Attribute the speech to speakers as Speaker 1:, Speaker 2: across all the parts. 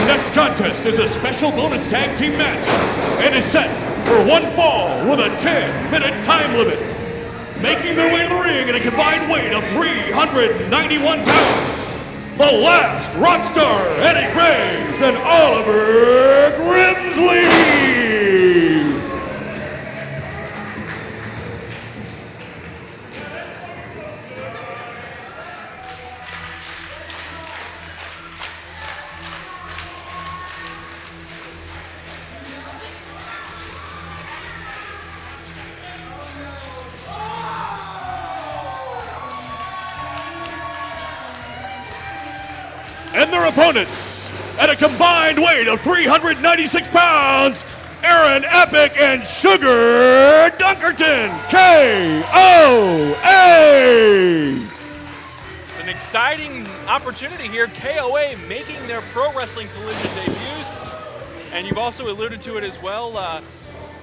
Speaker 1: next contest is a special bonus tag team match and is set for one fall with a 10-minute time limit. Making their way to the ring in a combined weight of 391 pounds, the last rock star Eddie Graves and Oliver Grimsley. And their opponents, at a combined weight of 396 pounds, Aaron Epic and Sugar Dunkerton, KOA!
Speaker 2: It's an exciting opportunity here. KOA making their Pro Wrestling Collision debuts. And you've also alluded to it as well.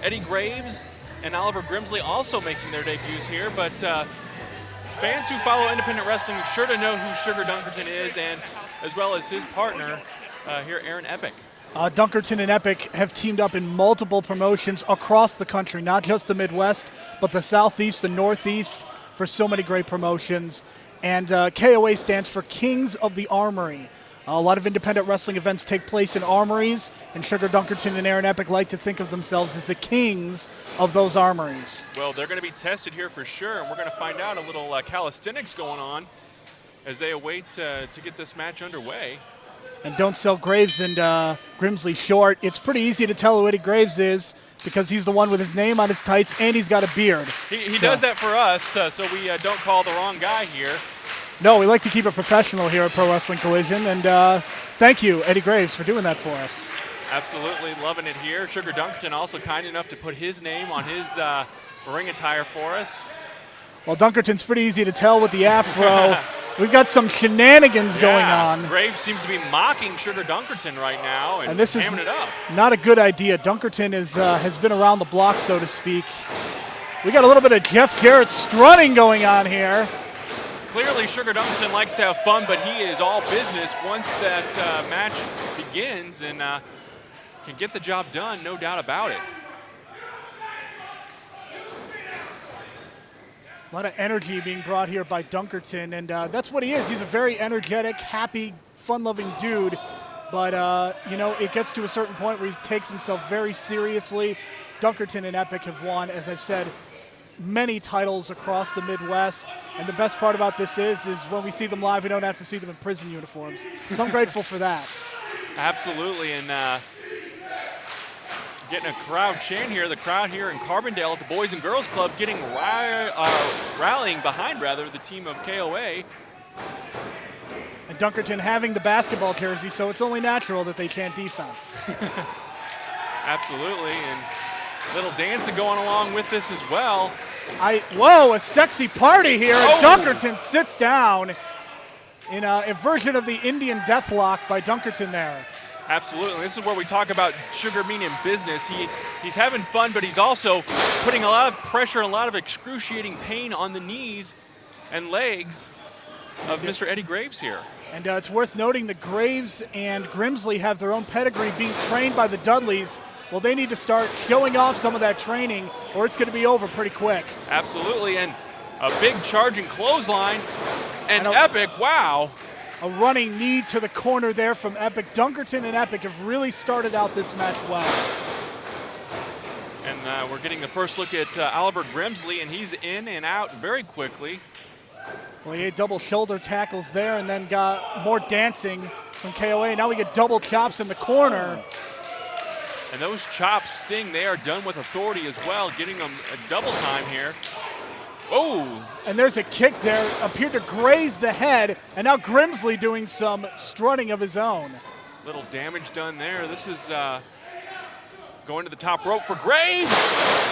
Speaker 2: Eddie Graves and Oliver Grimsley also making their debuts here. But fans who follow independent wrestling are sure to know who Sugar Dunkerton is, and as well as his partner here, Aaron Epic.
Speaker 3: Dunkerton and Epic have teamed up in multiple promotions across the country, not just the Midwest, but the Southeast, the Northeast, for so many great promotions. And KOA stands for Kings of the Armory. A lot of independent wrestling events take place in armories, and Sugar Dunkerton and Aaron Epic like to think of themselves as the kings of those armories.
Speaker 2: Well, they're going to be tested here for sure, and we're going to find out a little calisthenics going on as they await to get this match underway.
Speaker 3: And don't sell Graves and Grimsley short. It's pretty easy to tell who Eddie Graves is because he's the one with his name on his tights and he's got a beard.
Speaker 2: He does that for us, so we don't call the wrong guy here.
Speaker 3: No, we like to keep it professional here at Pro Wrestling Collision, and thank you, Eddie Graves, for doing that for us.
Speaker 2: Absolutely loving it here. Sugar Dunkerton also kind enough to put his name on his ring attire for us.
Speaker 3: Well, Dunkerton's pretty easy to tell with the afro. We've got some shenanigans going on.
Speaker 2: Graves seems to be mocking Sugar Dunkerton right now and
Speaker 3: this is
Speaker 2: hamming it up.
Speaker 3: Not a good idea. Dunkerton has been around the block, so to speak. We got a little bit of Jeff Jarrett strutting going on here.
Speaker 2: Clearly, Sugar Dunkerton likes to have fun, but he is all business once that match begins and can get the job done, no doubt about it.
Speaker 3: A lot of energy being brought here by Dunkerton, and that's what he is. He's a very energetic, happy, fun-loving dude, but, it gets to a certain point where he takes himself very seriously. Dunkerton and Epic have won, as I've said, many titles across the Midwest, and the best part about this is when we see them live, we don't have to see them in prison uniforms. So I'm grateful for that.
Speaker 2: Absolutely, and getting a crowd chant here. The crowd here in Carbondale at the Boys and Girls Club getting rallying behind, the team of KOA.
Speaker 3: And Dunkerton having the basketball jersey, so it's only natural that they chant defense.
Speaker 2: Absolutely, and little dancing going along with this as well.
Speaker 3: Whoa, a sexy party here. Oh. Dunkerton sits down in a version of the Indian Deathlock by Dunkerton there.
Speaker 2: Absolutely. This is where we talk about Sugar meaning business. He's having fun, but he's also putting a lot of pressure and a lot of excruciating pain on the knees and legs of Mr. Eddie Graves here.
Speaker 3: And it's worth noting that Graves and Grimsley have their own pedigree being trained by the Dudleys. Well, they need to start showing off some of that training or it's going to be over pretty quick.
Speaker 2: Absolutely, and a big charging clothesline. And Epic, wow.
Speaker 3: A running knee to the corner there from Epic. Dunkerton and Epic have really started out this match well.
Speaker 2: And we're getting the first look at Oliver Grimsley, and he's in and out very quickly.
Speaker 3: Well, he had double shoulder tackles there and then got more dancing from KOA. Now we get double chops in the corner.
Speaker 2: And those chops sting. They are done with authority as well, getting them a double time here. Oh!
Speaker 3: And there's a kick there, appeared to graze the head, and now Grimsley doing some strutting of his own.
Speaker 2: Little damage done there. This is going to the top rope for Graves.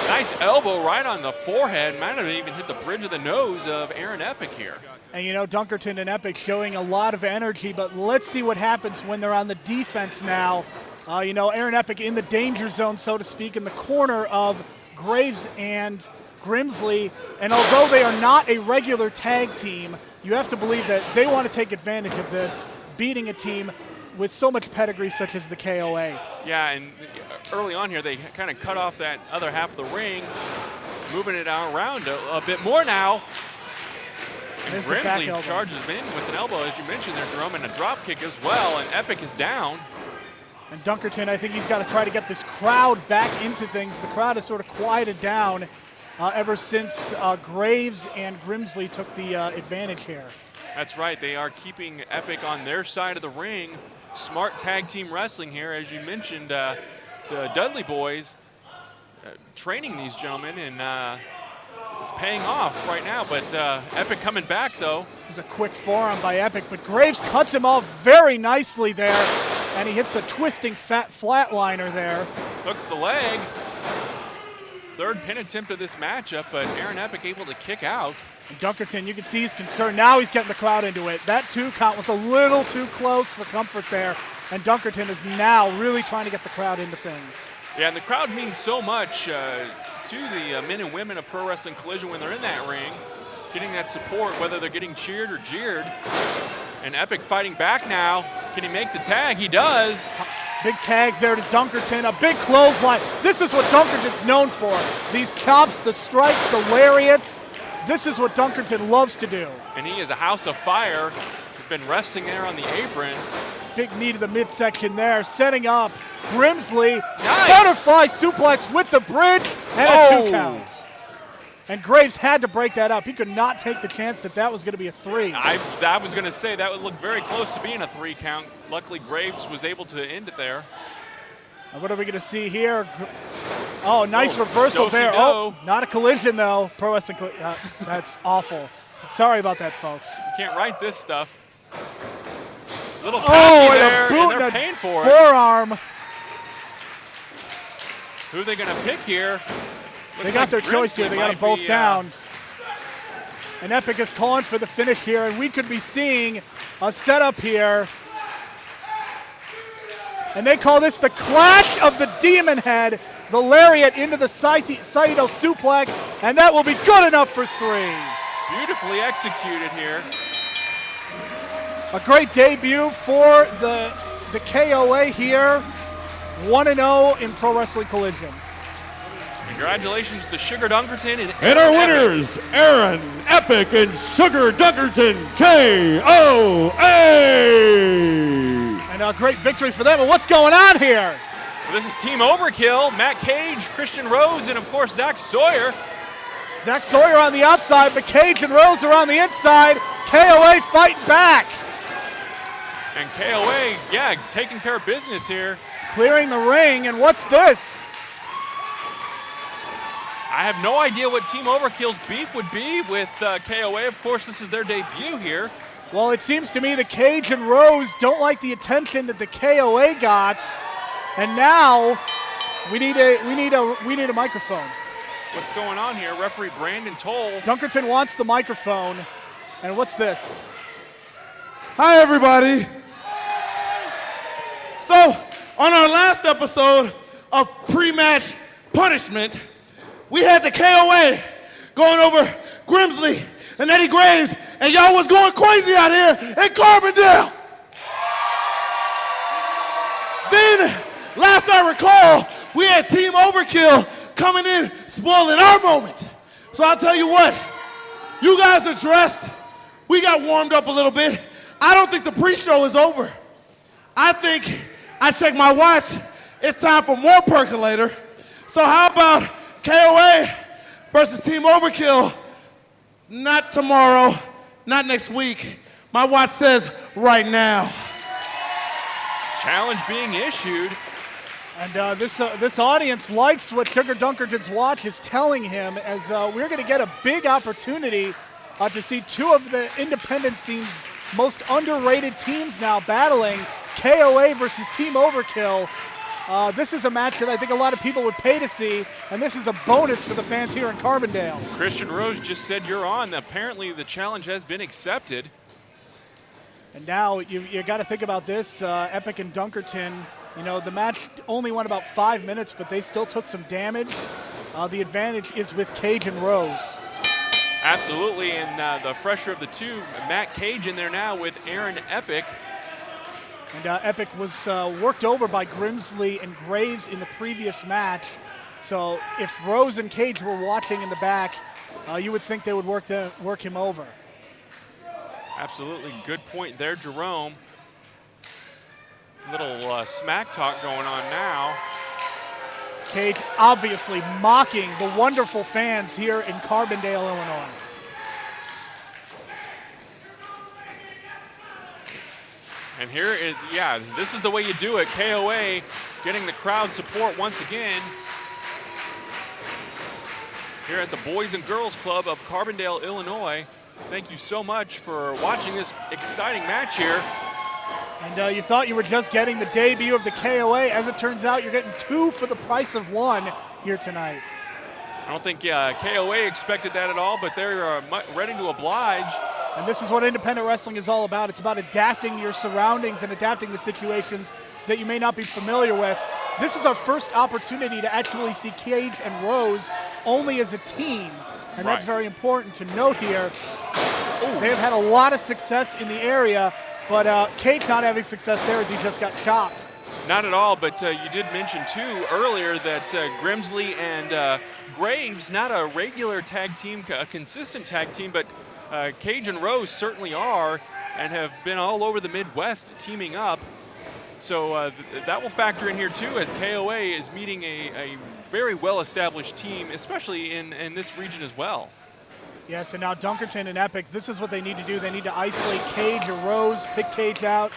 Speaker 2: Nice elbow right on the forehead. Might have even hit the bridge of the nose of Aaron Epic here.
Speaker 3: And Dunkerton and Epic showing a lot of energy, but let's see what happens when they're on the defense now. Aaron Epic in the danger zone, so to speak, in the corner of Graves and Grimsley, and although they are not a regular tag team, you have to believe that they want to take advantage of this, beating a team with so much pedigree such as the KOA.
Speaker 2: Yeah, and early on here, they kind of cut off that other half of the ring, moving it around a bit more now. And
Speaker 3: There's the back
Speaker 2: Grimsley
Speaker 3: elbow.
Speaker 2: charges in with an elbow, as you mentioned there, Jerome, and a drop kick as well, and Epic is down.
Speaker 3: And Dunkerton, I think he's got to try to get this crowd back into things. The crowd has sort of quieted down ever since Graves and Grimsley took the advantage here.
Speaker 2: That's right, they are keeping Epic on their side of the ring. Smart tag team wrestling here, as you mentioned, the Dudley boys training these gentlemen, and it's paying off right now, but Epic coming back, though.
Speaker 3: There's a quick forearm by Epic, but Graves cuts him off very nicely there, and he hits a twisting flatliner there.
Speaker 2: Hooks the leg. Third pin attempt of this matchup, but Aaron Epic able to kick out.
Speaker 3: And Dunkerton, you can see he's concerned. Now he's getting the crowd into it. That 2 count was a little too close for comfort there, and Dunkerton is now really trying to get the crowd into things.
Speaker 2: Yeah, and the crowd means so much to the men and women of Pro Wrestling Collision when they're in that ring, getting that support, whether they're getting cheered or jeered. And Epic fighting back now. Can he make the tag? He does.
Speaker 3: Big tag there to Dunkerton, a big clothesline. This is what Dunkerton's known for. These chops, the strikes, the lariats. This is what Dunkerton loves to do.
Speaker 2: And he is a house of fire. He's been resting there on the apron.
Speaker 3: Big knee to the midsection there, setting up Grimsley.
Speaker 2: Nice.
Speaker 3: Butterfly suplex with the bridge and a 2 count. And Graves had to break that up. He could not take the chance that that was going to be a 3.
Speaker 2: I was going to say that would look very close to being a 3 count. Luckily, Graves was able to end it there.
Speaker 3: And what are we going to see here? Oh, nice reversal
Speaker 2: do-si-do.
Speaker 3: there. Oh, not a collision, though. Pro Wrestling that's awful. Sorry about that, folks.
Speaker 2: You can't write this stuff. Little
Speaker 3: Oh,
Speaker 2: cocky
Speaker 3: and
Speaker 2: there,
Speaker 3: a boot
Speaker 2: and
Speaker 3: and
Speaker 2: they're
Speaker 3: a
Speaker 2: paying for it.
Speaker 3: forearm.
Speaker 2: Who are they going to pick here?
Speaker 3: They
Speaker 2: Looks
Speaker 3: got
Speaker 2: like
Speaker 3: their choice here.
Speaker 2: Grimsley
Speaker 3: They got them
Speaker 2: might
Speaker 3: both
Speaker 2: be,
Speaker 3: down. And Epic is calling for the finish here, and we could be seeing a setup here. And they call this the Clash of the Demon Head. The lariat into the Saito suplex, and that will be good enough for 3.
Speaker 2: Beautifully executed here.
Speaker 3: A great debut for the KOA here. 1-0 in Pro Wrestling Collision.
Speaker 2: Congratulations to Sugar Dunkerton
Speaker 1: And our winners, Aaron Epic and Sugar Dunkerton, KOA!
Speaker 3: And a great victory for them. But what's going on here?
Speaker 2: Well, this is Team Overkill, Matt Cage, Christian Rose, and of course Zach Sawyer.
Speaker 3: Zach Sawyer on the outside, but Cage and Rose are on the inside. KOA fighting back.
Speaker 2: And KOA, yeah, taking care of business here.
Speaker 3: Clearing the ring, and what's this?
Speaker 2: I have no idea what Team Overkill's beef would be with KOA. Of course, this is their debut here.
Speaker 3: Well, it seems to me the Cage and Rose don't like the attention that the KOA got, and now we need a microphone.
Speaker 2: What's going on here? Referee Brandon Toll.
Speaker 3: Dunkerton wants the microphone, and what's this?
Speaker 4: Hi, everybody. So, on our last episode of pre-match punishment, we had the KOA going over Grimsly and Eddie Graves, and y'all was going crazy out here in Carbondale. Then, last I recall, we had Team Overkill coming in, spoiling our moment. So I'll tell you what, you guys are dressed. We got warmed up a little bit. I don't think the pre-show is over. I think I checked my watch. It's time for more percolator. So how about KOA versus Team Overkill? Not tomorrow, not next week. My watch says right now.
Speaker 2: Challenge being issued.
Speaker 3: And this audience likes what Sugar Dunkerton's watch is telling him, as we're going to get a big opportunity to see 2 of the independent scene's most underrated teams now battling, KOA versus Team Overkill. This is a match that I think a lot of people would pay to see, and this is a bonus for the fans here in Carbondale.
Speaker 2: Christian Rose just said you're on. Apparently the challenge has been accepted.
Speaker 3: And now you got to think about this, Epic and Dunkerton. You know, the match only went about 5 minutes, but they still took some damage. The advantage is with Cage and Rose.
Speaker 2: Absolutely, and the fresher of the two, Matt Cage in there now with Aaron Epic.
Speaker 3: And Epic was worked over by Grimsley and Graves in the previous match. So if Rose and Cage were watching in the back, you would think they would work him over.
Speaker 2: Absolutely, good point there, Jerome. Little smack talk going on now.
Speaker 3: Cage obviously mocking the wonderful fans here in Carbondale, Illinois.
Speaker 2: And here is, yeah, this is the way you do it. KOA getting the crowd support once again here at the Boys and Girls Club of Carbondale, Illinois. Thank you so much for watching this exciting match here.
Speaker 3: And you thought you were just getting the debut of the KOA. As it turns out, you're getting 2 for the price of 1 here tonight.
Speaker 2: I don't think KOA expected that at all, but they're ready to oblige.
Speaker 3: And this is what independent wrestling is all about. It's about adapting your surroundings and adapting to situations that you may not be familiar with. This is our first opportunity to actually see Cage and Rose only as a team, and that's very important to note here. They've had a lot of success in the area, but Cage not having success there as he just got chopped.
Speaker 2: Not at all, but you did mention too earlier that Grimsley and Graves, not a regular tag team, a consistent tag team, but Cage and Rose certainly are and have been all over the Midwest teaming up. So that will factor in here too, as KOA is meeting a very well-established team, especially in this region as well.
Speaker 3: Yes, and now Dunkerton and Epic, this is what they need to do. They need to isolate Cage or Rose, pick Cage out.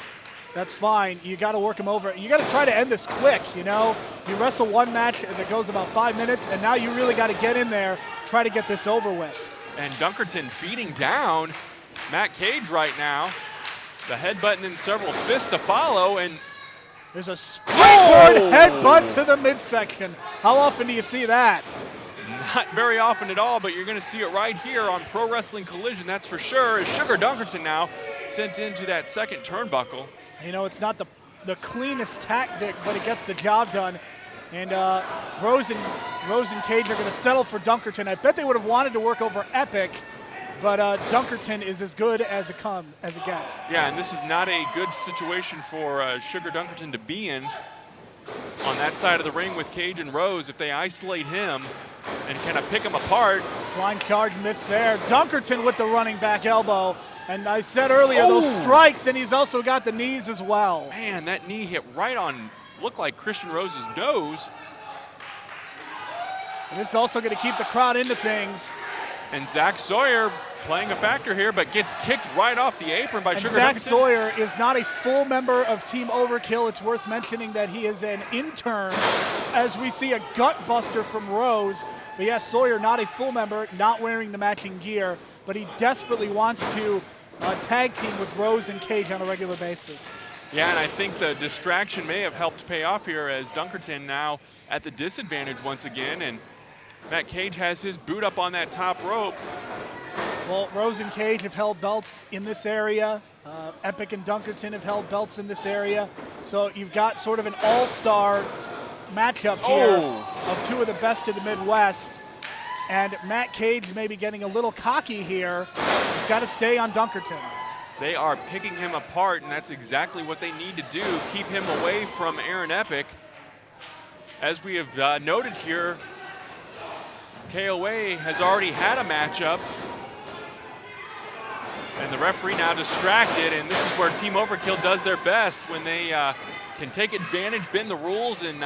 Speaker 3: That's fine. You got to work him over. You got to try to end this quick, you know? You wrestle one match that goes about 5 minutes, and now you really got to get in there, try to get this over with.
Speaker 2: And Dunkerton beating down Matt Cage right now. The headbutt and then several fists to follow, and
Speaker 3: there's a springboard headbutt to the midsection. How often do you see that?
Speaker 2: Not very often at all, but you're going to see it right here on Pro Wrestling Collision, that's for sure. As Sugar Dunkerton now sent into that second turnbuckle.
Speaker 3: You know, it's not the cleanest tactic, but it gets the job done. And Rose and Cage are going to settle for Dunkerton. I bet they would have wanted to work over Epic, but Dunkerton is as good as it gets.
Speaker 2: Yeah, and this is not a good situation for Sugar Dunkerton to be in on that side of the ring with Cage and Rose. If they isolate him and kind of pick him apart.
Speaker 3: Blind charge missed there. Dunkerton with the running back elbow. And I said earlier, those strikes, and he's also got the knees as well.
Speaker 2: Man, that knee hit right on, looked like Christian Rose's nose.
Speaker 3: And this is also going to keep the crowd into things.
Speaker 2: And Zach Sawyer playing a factor here, but gets kicked right off the apron by Sugar
Speaker 3: Zach
Speaker 2: Dunkerton.
Speaker 3: Sawyer is not a full member of Team Overkill. It's worth mentioning that he is an intern, as we see a gut buster from Rose. But yes, Sawyer not a full member, not wearing the matching gear, but he desperately wants to tag team with Rose and Cage on a regular basis.
Speaker 2: Yeah, and I think the distraction may have helped pay off here, as Dunkerton now at the disadvantage once again, and Matt Cage has his boot up on that top rope.
Speaker 3: Well, Rose and Cage have held belts in this area. Epic and Dunkerton have held belts in this area. So you've got sort of an all-star matchup here of 2 of the best of the Midwest. And Matt Cage may be getting a little cocky here. He's got to stay on Dunkerton.
Speaker 2: They are picking him apart, and that's exactly what they need to do, keep him away from Aaron Epic. As we have noted here, KOA has already had a matchup, and the referee now distracted, and this is where Team Overkill does their best, when they can take advantage, bend the rules, and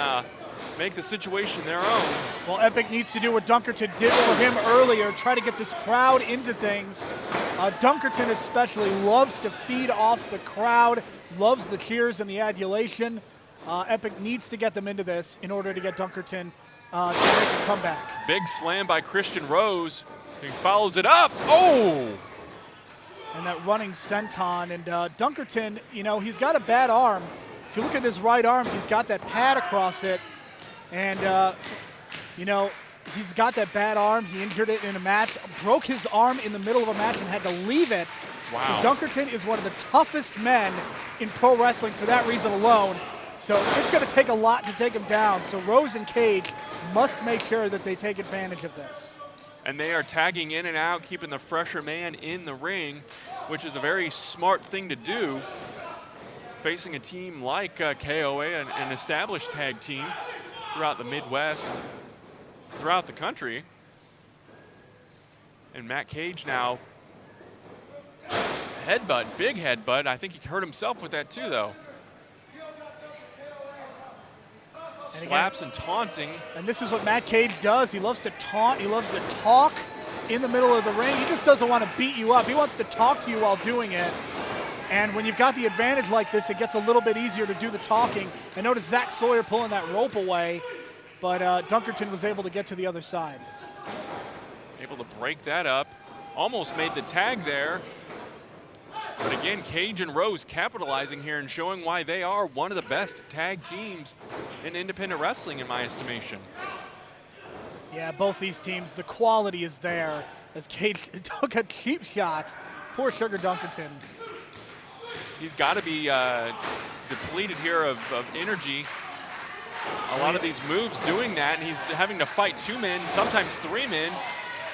Speaker 2: make the situation their own.
Speaker 3: Well, Epic needs to do what Dunkerton did for him earlier, try to get this crowd into things. Dunkerton especially loves to feed off the crowd, loves the cheers and the adulation. Epic needs to get them into this in order to get Dunkerton to make a comeback.
Speaker 2: Big slam by Christian Rose. He follows it up. Oh!
Speaker 3: And that running senton. And Dunkerton, you know, he's got a bad arm. If you look at his right arm, he's got that pad across it. And, you know, he's got that bad arm. He injured it in a match, broke his arm in the middle of a match and had to leave it.
Speaker 2: Wow.
Speaker 3: So Dunkerton is one of the toughest men in pro wrestling for that reason alone. So it's going to take a lot to take him down. So Rose and Cage must make sure that they take advantage of this.
Speaker 2: And they are tagging in and out, keeping the fresher man in the ring, which is a very smart thing to do. facing a team like KOA, an established tag team throughout the Midwest, throughout the country. And Matt Cage now, headbutt, big headbutt. I think he hurt himself with that too, though. Slaps and taunting.
Speaker 3: And this is what Matt Cage does. He loves to taunt. He loves to talk in the middle of the ring. He just doesn't want to beat you up. He wants to talk to you while doing it. And when you've got the advantage like this, it gets a little bit easier to do the talking. I noticed Zach Sawyer pulling that rope away, but Dunkerton was able to get to the other side.
Speaker 2: Able to break that up. Almost made the tag there. But again, Cage and Rose capitalizing here and showing why they are one of the best tag teams in independent wrestling, in my estimation.
Speaker 3: Yeah, both these teams, the quality is there as Cage took a cheap shot. Poor Sugar Dunkerton.
Speaker 2: He's got to be depleted here of energy. A lot of these moves doing that, and he's having to fight 2 men, sometimes 3 men.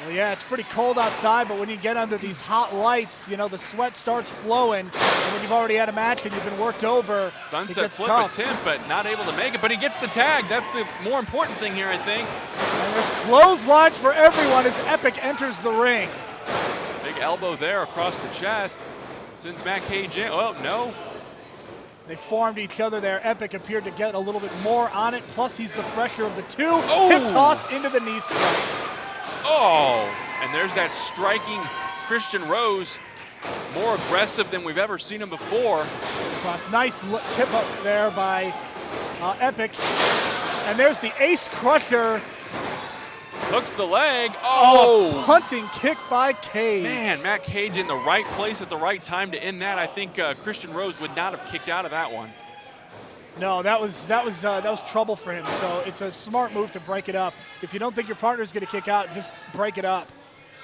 Speaker 3: Well, yeah, it's pretty cold outside, but when you get under these hot lights, you know, the sweat starts flowing. And when you've already had a match and you've been worked over,
Speaker 2: Sunset
Speaker 3: it gets
Speaker 2: flip
Speaker 3: tough.
Speaker 2: attempt, but not able to make it. But he gets the tag. That's the more important thing here, I think.
Speaker 3: And there's clotheslines for everyone as Epic enters the ring.
Speaker 2: Big elbow there across the chest. Sends Matt Cage in. Oh, no.
Speaker 3: They formed each other there. Epic appeared to get a little bit more on it. Plus, he's the fresher of the two.
Speaker 2: Oh.
Speaker 3: Hip toss into the knee strike.
Speaker 2: Oh, and there's that striking Christian Rose. More aggressive than we've ever seen him before.
Speaker 3: Cross, nice tip up there by Epic. And there's the Ace Crusher.
Speaker 2: Hooks the leg. Oh!
Speaker 3: Punting kick by Cage.
Speaker 2: Man, Matt Cage in the right place at the right time to end that. I think Christian Rose would not have kicked out of that one.
Speaker 3: No, that was trouble for him. So it's a smart move to break it up. If you don't think your partner's going to kick out, just break it up.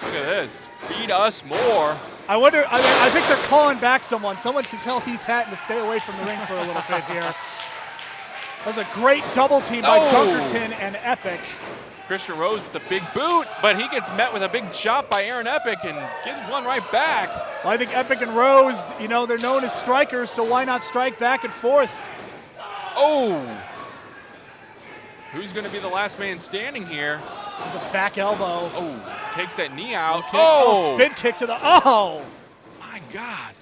Speaker 2: Look at this. Feed us more.
Speaker 3: I wonder. I think they're calling back someone. Someone should tell Heath Hatton to stay away from the ring for a little bit here. That was a great double team by Dunkerton and Epic.
Speaker 2: Christian Rose with the big boot, but he gets met with a big chop by Aaron Epic and gives one right back.
Speaker 3: Well, I think Epic and Rose, you know, they're known as strikers, so why not strike back and forth?
Speaker 2: Oh! Who's going to be the last man standing here?
Speaker 3: There's a back elbow.
Speaker 2: Oh, takes that knee out.
Speaker 3: Oh, spin kick to the, oh!
Speaker 2: My God.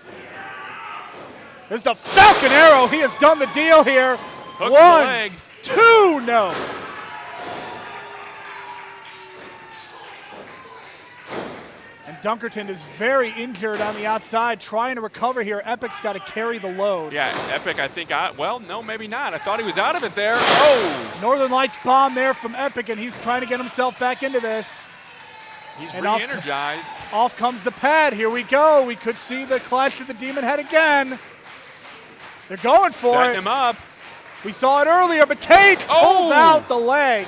Speaker 3: There's the Falcon Arrow. He has done the deal here.
Speaker 2: Hooks the
Speaker 3: 1,
Speaker 2: leg.
Speaker 3: 2, no. And Dunkerton is very injured on the outside, trying to recover here. Epic's got to carry the load.
Speaker 2: Yeah, Epic, I think, well, no, maybe not. I thought he was out of it there. Oh!
Speaker 3: Northern Lights bomb there from Epic, and he's trying to get himself back into this.
Speaker 2: He's
Speaker 3: and
Speaker 2: re-energized.
Speaker 3: Off comes the pad. Here we go. We could see the Clash of the Demon Head again. They're going for
Speaker 2: Setting
Speaker 3: it.
Speaker 2: him up.
Speaker 3: We saw it earlier, but Cage pulls out the leg.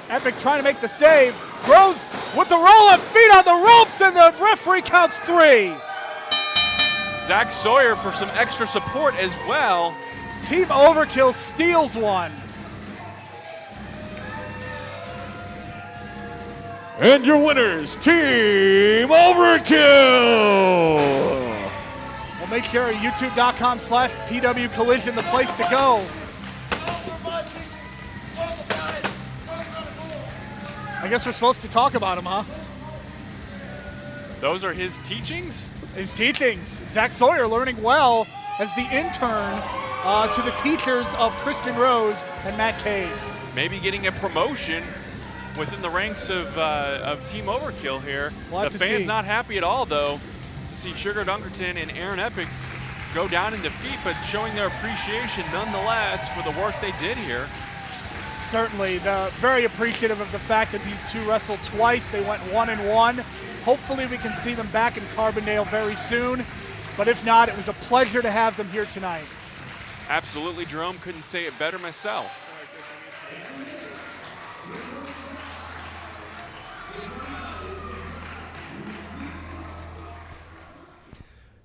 Speaker 3: Epic trying to make the save. Rose with the roll-up, feet on the ropes, and the referee counts 3.
Speaker 2: Zach Sawyer for some extra support as well.
Speaker 3: Team Overkill steals one.
Speaker 1: And your winners, Team Overkill!
Speaker 3: Well, make sure youtube.com/PW Collision, the place to go. I guess we're supposed to talk about him, huh?
Speaker 2: Those are his teachings?
Speaker 3: His teachings. Zach Sawyer learning well as the intern to the teachers of Christian Rose and Matt Cage.
Speaker 2: Maybe getting a promotion within the ranks of Team Overkill here.
Speaker 3: We'll
Speaker 2: the fans not happy at all, though, to see Sugar Dunkerton and Aaron Epic go down in defeat, but showing their appreciation nonetheless for the work they did here.
Speaker 3: Certainly, very appreciative of the fact that these two wrestled twice. They went 1-1. Hopefully we can see them back in Carbondale very soon. But if not, it was a pleasure to have them here tonight.
Speaker 2: Absolutely, Jerome. Couldn't say it better myself.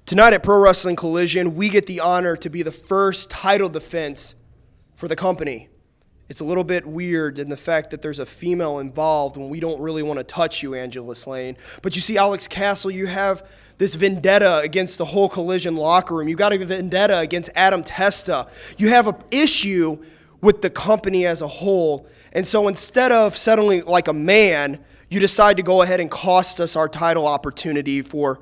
Speaker 5: Tonight at Pro Wrestling Collision, we get the honor to be the first title defense for the company. It's a little bit weird in the fact that there's a female involved when we don't really want to touch you, Angelus Layne. But you see, Alex Castle, you have this vendetta against the whole Collision locker room. You got a vendetta against Adam Testa. You have an issue with the company as a whole. And so instead of settling like a man, you decide to go ahead and cost us our title opportunity for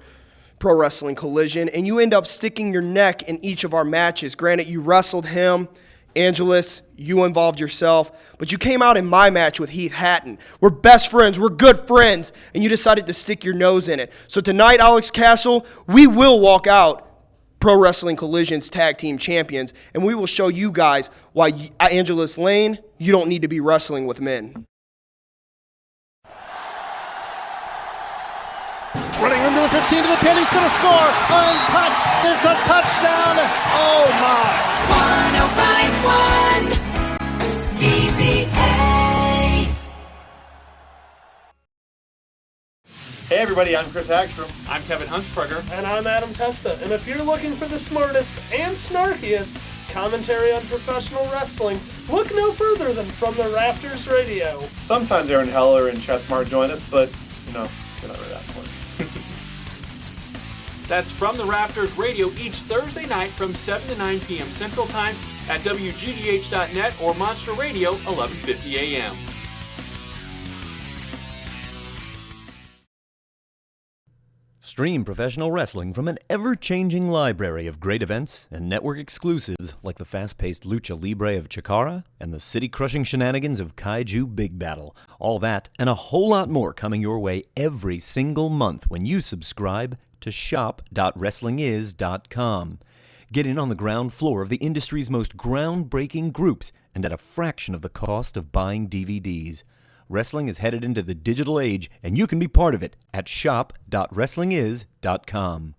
Speaker 5: Pro Wrestling Collision, and you end up sticking your neck in each of our matches. Granted, you wrestled him, Angelus, you involved yourself, but you came out in my match with Heath Hatton. We're best friends, we're good friends, and you decided to stick your nose in it. So tonight, Alex Castle, we will walk out Pro Wrestling Collision's tag team champions, and we will show you guys why, Angelus Layne, you don't need to be wrestling with men.
Speaker 6: Running into the 15 to the pin, he's going to score, untouched, it's a touchdown, oh my.
Speaker 7: 105.1 VZA.
Speaker 8: Hey everybody, I'm Chris Hagstrom.
Speaker 2: I'm Kevin Huntsberger.
Speaker 9: And I'm Adam Testa. And if you're looking for the smartest and snarkiest commentary on professional wrestling, look no further than From the Rafters Radio.
Speaker 8: Sometimes Aaron Heller and Chet Smart join us, but, you know, they're not really that important.
Speaker 2: That's From the Rafters Radio each Thursday night from 7 to 9 p.m. Central Time at WGGH.net or Monster Radio, 1150 a.m.
Speaker 10: Stream professional wrestling from an ever-changing library of great events and network exclusives like the fast-paced Lucha Libre of Chikara and the city-crushing shenanigans of Kaiju Big Battle. All that and a whole lot more coming your way every single month when you subscribe to shop.wrestlingiz.com. Get in on the ground floor of the industry's most groundbreaking groups and at a fraction of the cost of buying DVDs. Wrestling is headed into the digital age, and you can be part of it at shop.wrestlingiz.com.